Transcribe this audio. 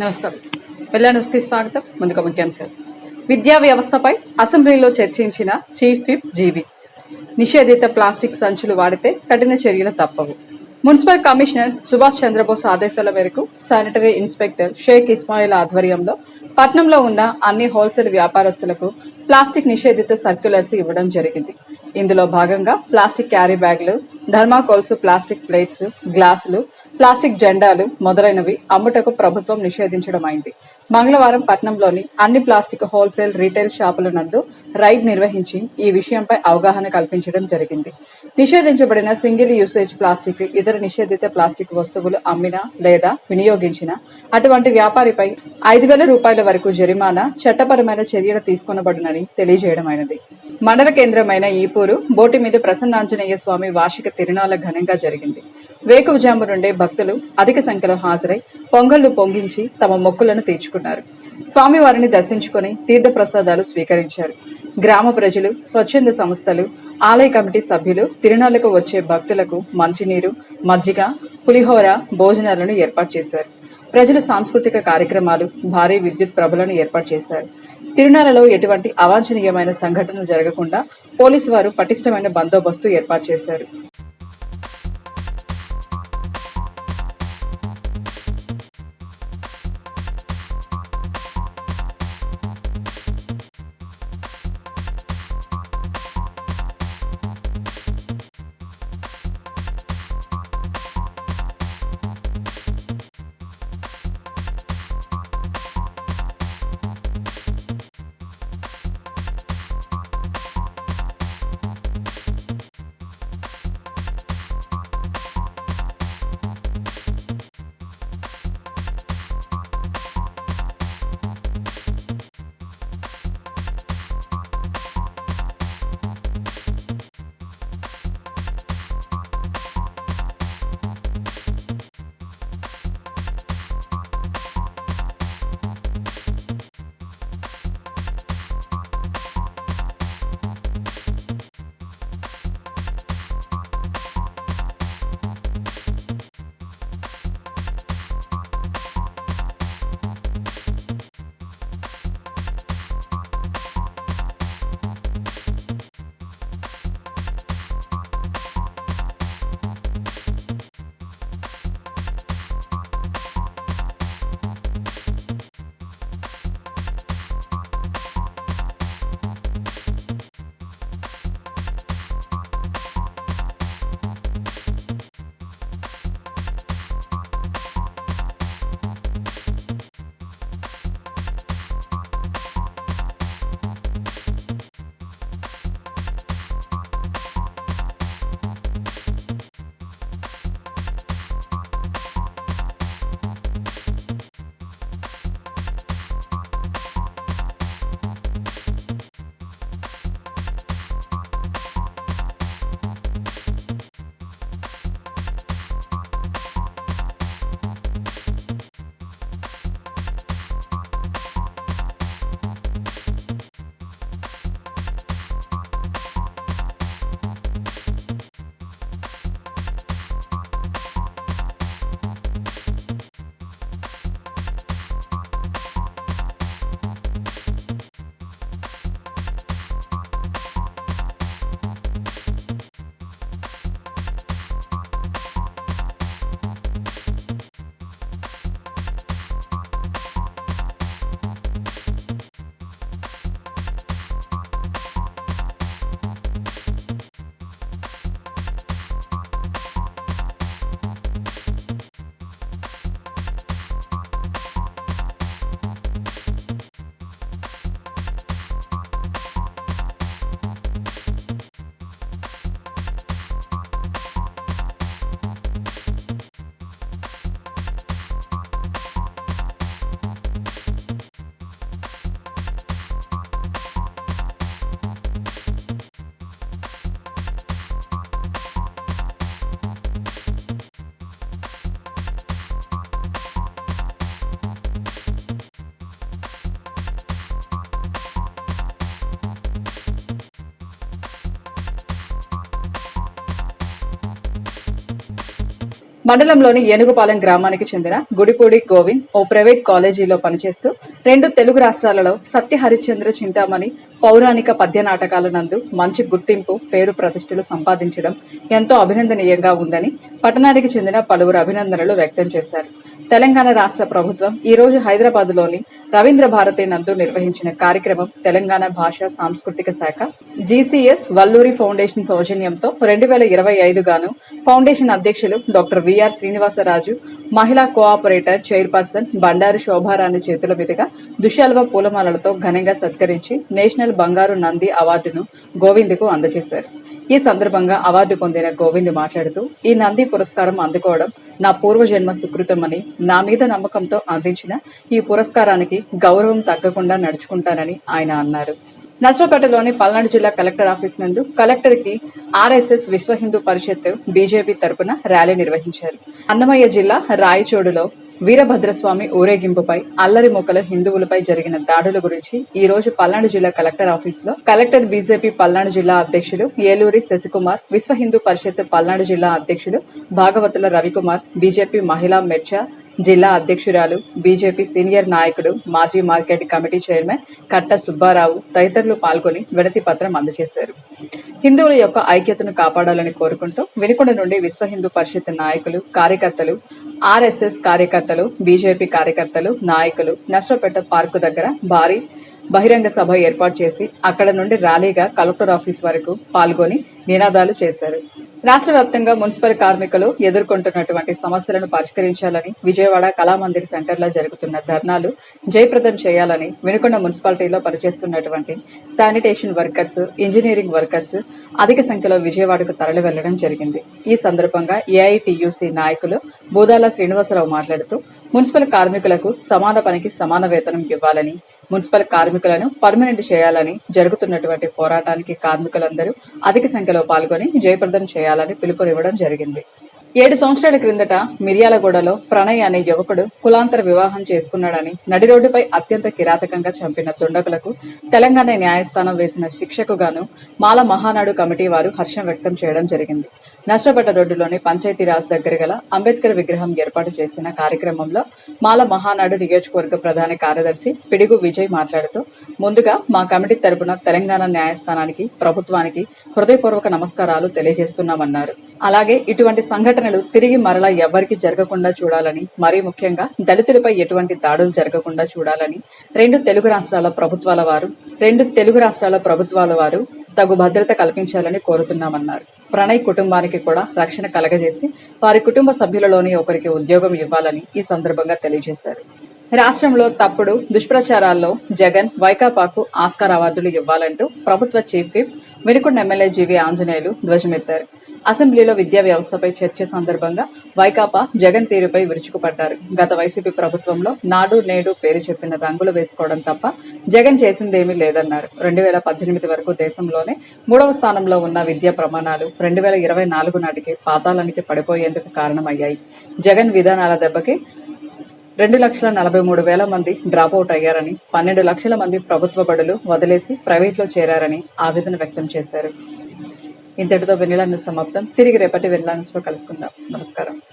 నమస్కారం. వెల్లా న్యూస్కి స్వాగతం. ముందుగా ముఖ్యాంశాలు. విద్యా వ్యవస్థపై అసెంబ్లీలో చర్చించిన చీఫ్ విప్ జీవి. నిషేధిత ప్లాస్టిక్ సంచులు వాడితే కఠిన చర్యలు తప్పవు. మున్సిపల్ కమిషనర్ సుభాష్ చంద్రబోస్ ఆదేశాల మేరకు శానిటరీ ఇన్స్పెక్టర్ షేక్ ఇస్మాయిల్ ఆధ్వర్యంలో పట్నంలో ఉన్న అన్ని హోల్సేల్ వ్యాపారస్తులకు ప్లాస్టిక్ నిషేధిత సర్క్యులర్స్ ఇవ్వడం జరిగింది. ఇందులో భాగంగా ప్లాస్టిక్ క్యారీ బ్యాగులు, థర్మాకోల్స్, ప్లాస్టిక్ ప్లేట్స్, గ్లాసులు, ప్లాస్టిక్ జెండాలు మొదలైనవి అమ్ముటకు ప్రభుత్వం నిషేధించడం అయింది. మంగళవారం పట్నంలోని అన్ని ప్లాస్టిక్ హోల్సేల్ రీటైల్ షాపుల నందు రైడ్ నిర్వహించి ఈ విషయంపై అవగాహన కల్పించడం జరిగింది. నిషేధించబడిన సింగిల్ యూసేజ్ ప్లాస్టిక్, ఇతర నిషేధిత ప్లాస్టిక్ వస్తువులు అమ్మినా లేదా వినియోగించిన అటువంటి వ్యాపారిపై 5,000 రూపాయల వరకు జరిమానా, చట్టపరమైన చర్యలు తీసుకొనబడునని తెలియజేయడమైనది. మండల కేంద్రమైన ఈపూరు బోటిమీద ప్రసన్నాంజనేయ స్వామి వార్షిక తిరునాళ్ల ఘనంగా జరిగింది. వేకువజాము నుండే భక్తులు అధిక సంఖ్యలో హాజరై పొంగళ్లు పొంగించి తమ మొక్కులను తీర్చుకున్నారు. స్వామివారిని దర్శించుకుని తీర్థ ప్రసాదాలు స్వీకరించారు. గ్రామ ప్రజలు, స్వచ్ఛంద సంస్థలు, ఆలయ కమిటీ సభ్యులు తిరునాళ్లకు వచ్చే భక్తులకు మంచినీరు, మజ్జిగ, పులిహోర, భోజనాలను ఏర్పాటు చేశారు. ప్రజలు సాంస్కృతిక కార్యక్రమాలు, భారీ విద్యుత్ ప్రభలను ఏర్పాటు చేశారు. తిరునాళ్లలో ఎటువంటి అవాంఛనీయమైన సంఘటనలు జరగకుండా పోలీసు వారు పటిష్టమైన బందోబస్తు ఏర్పాటు చేశారు. మండలంలోని ఏనుగుపాలెం గ్రామానికి చెందిన గుడిపూడి గోవింద్ ఓ ప్రైవేట్ కాలేజీలో పనిచేస్తూ 2 తెలుగు రాష్ట్రాలలో సత్య హరిశ్చంద్ర చింతామణి పౌరాణిక పద్య నాటకాల నందు మంచి గుర్తింపు పేరు ప్రతిష్టలు సంపాదించడం ఎంతో అభినందనీయంగా ఉందని పట్టణానికి చెందిన పలువురు అభినందనలు వ్యక్తం చేశారు. తెలంగాణ రాష్ట్ర ప్రభుత్వం ఈ రోజు హైదరాబాద్లోని రవీంద్ర భారతి నందు నిర్వహించిన కార్యక్రమం తెలంగాణ భాష సాంస్కృతిక శాఖ జీసీఎస్ వల్లూరి ఫౌండేషన్ సౌజన్యంతో 2025 గాను ఫౌండేషన్ అధ్యక్షులు డాక్టర్ విఆర్ శ్రీనివాసరాజు, మహిళా కోఆపరేటర్ చైర్పర్సన్ బండారు శోభారాణి చేతుల మీదుగా దుశ్శాల్వ పూలమాలలతో ఘనంగా సత్కరించి నేషనల్ బంగారు నంది అవార్డును గోవింద్కు అందజేశారు. ఈ సందర్భంగా అవార్డు పొందిన గోవింద్ మాట్లాడుతూ, ఈ నంది పురస్కారం అందుకోవడం నా పూర్వజన్మ సుకృతమని, నా మీద నమ్మకంతో అందించిన ఈ పురస్కారానికి గౌరవం తగ్గకుండా నడుచుకుంటానని ఆయన అన్నారు. నర్సరావుపేటలోని పల్నాడు జిల్లా కలెక్టర్ ఆఫీస్ నందు కలెక్టర్ కి ఆర్ఎస్ఎస్ విశ్వ హిందూ పరిషత్ బీజేపీ తరపున ర్యాలీ నిర్వహించారు. అన్నమయ్య జిల్లా రాయచోడులో వీరభద్రస్వామి ఊరేగింపుపై అల్లరి మూకల హిందువులపై జరిగిన దాడుల గురించి ఈ రోజు పల్నాడు జిల్లా కలెక్టర్ ఆఫీసులో కలెక్టర్ బీజేపీ పల్నాడు జిల్లా అధ్యక్షులు ఏలూరి శశికుమార్, విశ్వ హిందూ పరిషత్ పల్నాడు జిల్లా అధ్యక్షులు భాగవతుల రవికుమార్, బీజేపీ మహిళా మెర్చా జిల్లా అధ్యక్షురాలు, బీజేపీ సీనియర్ నాయకుడు, మాజీ మార్కెట్ కమిటీ చైర్మన్ కట్ట సుబ్బారావు తదితరులు పాల్గొని వినతి పత్రం అందజేశారు. హిందువుల యొక్క ఐక్యతను కాపాడాలని కోరుకుంటూ వినుకొండ నుండి విశ్వ హిందూ పరిషత్ నాయకులు, కార్యకర్తలు, ఆర్ఎస్ఎస్ కార్యకర్తలు, బీజేపీ కార్యకర్తలు, నాయకులు నర్సరావుపేట పార్కు దగ్గర భారీ బహిరంగ సభ ఏర్పాటు చేసి అక్కడ నుండి ర్యాలీగా కలెక్టర్ ఆఫీస్ వరకు పాల్గొని నినాదాలు చేశారు. రాష్ట్ర వ్యాప్తంగా మున్సిపల్ కార్మికులు ఎదుర్కొంటున్నటువంటి సమస్యలను పరిష్కరించాలని, విజయవాడ కళామందిర్ సెంటర్లో జరుగుతున్న ధర్నాలు జయప్రదం చేయాలని వినుకొండ మున్సిపాలిటీలో పనిచేస్తున్నటువంటి శానిటేషన్ వర్కర్స్, ఇంజనీరింగ్ వర్కర్స్ అధిక సంఖ్యలో విజయవాడకు తరలి వెళ్లడం జరిగింది. ఈ సందర్భంగా ఏఐటియుసి నాయకులు బూదాల శ్రీనివాసరావు మాట్లాడుతూ, మున్సిపల్ కార్మికులకు సమాన పనికి సమాన వేతనం ఇవ్వాలని, మున్సిపల్ కార్మికులను పర్మనెంట్ చేయాలని, జరుగుతున్నటువంటి పోరాటానికి కార్మికులందరూ అధిక సంఖ్యలో పాల్గొని జయప్రదం చేయాలని పిలుపునివ్వడం జరిగింది. 7 సంవత్సరాల క్రిందట మిర్యాలగూడలో ప్రణయ్ అనే యువకుడు కులాంతర వివాహం చేసుకున్నాడని, నడి రోడ్డుపై అత్యంత కిరాతకంగా చంపిన దుండగులకు తెలంగాణ న్యాయస్థానం వేసిన శిక్షకు గాను మాల మహానాడు కమిటీ వారు హర్షం వ్యక్తం చేయడం జరిగింది. నర్సరావుపేట రోడ్డులోని పంచాయతీరాజ్ దగ్గర గల అంబేద్కర్ విగ్రహం ఏర్పాటు చేసిన కార్యక్రమంలో మాల మహానాడు నియోజకవర్గ ప్రధాన కార్యదర్శి పిడుగు విజయ్ మాట్లాడుతూ, ముందుగా మా కమిటీ తరపున తెలంగాణ న్యాయస్థానానికి, ప్రభుత్వానికి హృదయపూర్వక నమస్కారాలు తెలియజేస్తున్నామన్నారు. అలాగే ఇటువంటి సంఘటనలు తిరిగి మరలా ఎవ్వరికి జరగకుండా చూడాలని, మరీ ముఖ్యంగా దళితులపై ఎటువంటి దాడులు జరగకుండా చూడాలని రెండు తెలుగు రాష్ట్రాల ప్రభుత్వాల వారు తగు భద్రత కల్పించాలని కోరుతున్నామన్నారు. ప్రణయ్ కుటుంబానికి కూడా రక్షణ కలగజేసి వారి కుటుంబ సభ్యులలోని ఒకరికి ఉద్యోగం ఇవ్వాలని ఈ సందర్భంగా తెలియజేశారు. రాష్ట్రంలో తప్పుడు దుష్ప్రచారాల్లో జగన్, వైకాపాకు ఆస్కార్ అవార్డులు ఇవ్వాలంటూ ప్రభుత్వ chief whip Vinukonda MLA GV Anjaneyulu ధ్వజమెత్తారు. అసెంబ్లీలో విద్యా వ్యవస్థపై చర్చ సందర్భంగా వైకాపా జగన్ తీరుపై విరుచుకుపడ్డారు. గత వైసీపీ ప్రభుత్వంలో నాడు నేడు పేరు చెప్పిన రంగులు వేసుకోవడం తప్ప జగన్ చేసిందేమీ లేదన్నారు. 2018 వరకు దేశంలోనే 3వ స్థానంలో ఉన్న విద్యా ప్రమాణాలు 2024 నాటికి పాతాళానికి పడిపోయేందుకు కారణమయ్యాయి. జగన్ విధానాల దెబ్బకి 2,43,000 మంది డ్రాపౌట్ అయ్యారని, 12 లక్షల మంది ప్రభుత్వ బడులు వదిలేసి ప్రైవేట్లో చేరారని ఆవేదన వ్యక్తం చేశారు. ఇంతటితో వెన్నెల న్యూస్ సమాప్తం. తిరిగి రేపటి వెన్నెల న్యూస్లో కలుసుకుందాం. నమస్కారం.